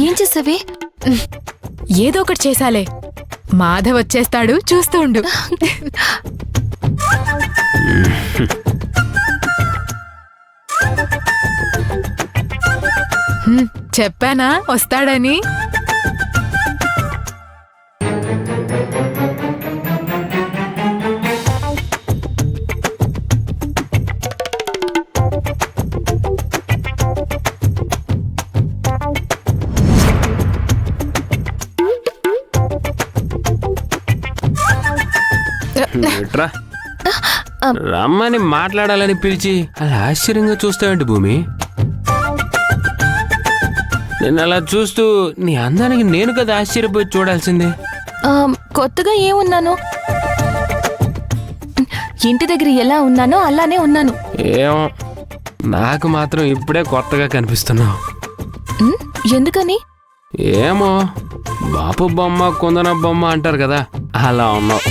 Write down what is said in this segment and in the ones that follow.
ఏం చేసావే? ఏదో ఒకటి చేసాలే. మాధవ్ వచ్చేస్తాడు, చూస్తూ ఉండు. చెప్పానా వస్తాడని? రమ్మని మాట్లాడాలని పిలిచి అలా ఆశ్చర్యంగా చూస్తావేంటి భూమి? నేను అలా చూస్తూ నీ అందానికి నేను కదా ఆశ్చర్యపోయి చూడాల్సిందే. కొత్తగా ఏమున్నాను? ఇంటి దగ్గర ఎలా ఉన్నానో అలానే ఉన్నాను. ఏమో, నాకు మాత్రం ఇప్పుడే కొత్తగా కనిపిస్తున్నావు. ఎందుకని? ఏమో, బాపు బొమ్మ కుందన బొమ్మ అంటారు కదా, అలా ఉన్నావు.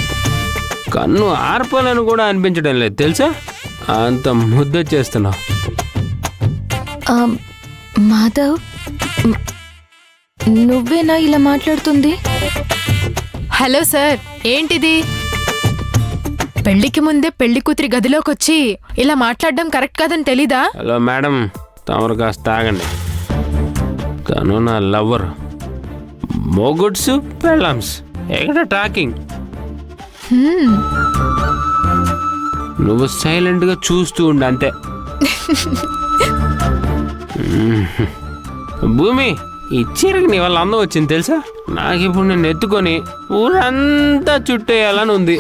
కన్ను ఆర్పాలని కూడా అనిపించడం లేదు తెలుసా, అంత ముద్దొచ్చేస్తున్నావు. మాధవ్, నువ్వేనా ఇలా మాట్లాడుతుంది? హలో సార్, ఏంటిది? పెళ్లికి ముందే పెళ్లి కూతురి గదిలోకొచ్చి ఇలా మాట్లాడడం కరెక్ట్ కాదని తెలీదా? హలో మేడం, తమరు కాస్త తాగండి. తను నా లవర్. మోగుడ్స్ పెళ్ళమ్స్ ఎక్కడ టాకింగ్. నువ్వు సైలెంట్గా చూస్తూ ఉండు అంతే. భూమి, ఈ చీరకి నీ వల్ల అందం వచ్చింది తెలుసా. నాకు ఇప్పుడు నేను ఎత్తుకొని ఊరంతా చుట్టేయాలని ఉంది.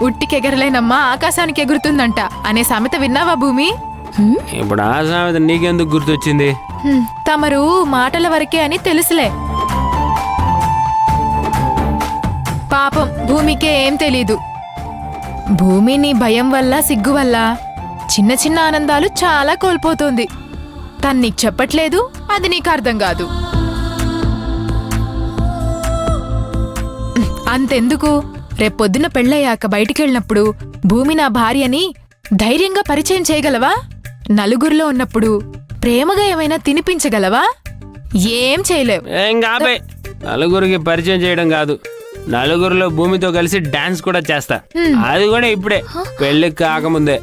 ఉట్టికెగరలేనమ్మా ఆకాశానికి ఎగురుతుందంట అనే సామెత విన్నావా భూమి? ఇప్పుడు ఆ సామెత నీకెందుకు గుర్తొచ్చింది? తమరు మాటల వరకే అని తెలుసులే. పాపం భూమికే ఏం తెలీదు. భూమి నీ భయం వల్ల సిగ్గు వల్ల చిన్న చిన్న ఆనందాలు చాలా కోల్పోతుంది. తను నీకు చెప్పట్లేదు, అది నీకు అర్థం కాదు. అంతెందుకు, రేపొద్దున పెళ్ళయ్యాక బయటికెళ్ళినప్పుడు భూమి నా భార్యని ధైర్యంగా పరిచయం చేయగలవా? నలుగురిలో ఉన్నప్పుడు ప్రేమగా ఏమైనా తినిపించగలవా? ఏం చేయలేవు. ఏం కాబే, నలుగురికి పరిచయం చేయడం కాదు, నలుగురిలో భూమితో కలిసి డాన్స్ కూడా చేస్తా. అది కూడా ఇప్పుడే, పెళ్లి కాకముందే.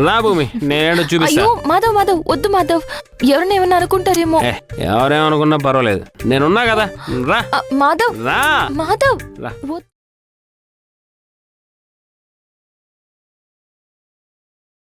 రా భూమి, నేను చూపిస్తా. మాధవ్ మాధవ్ వద్దు మాధవ్, ఎవరిని ఏమన్నా అనుకుంటారేమో. ఎవరేమనుకున్నా పర్వాలేదు, నేనున్నా కదా. రా మాధవ్, రా మాధవ్ రా.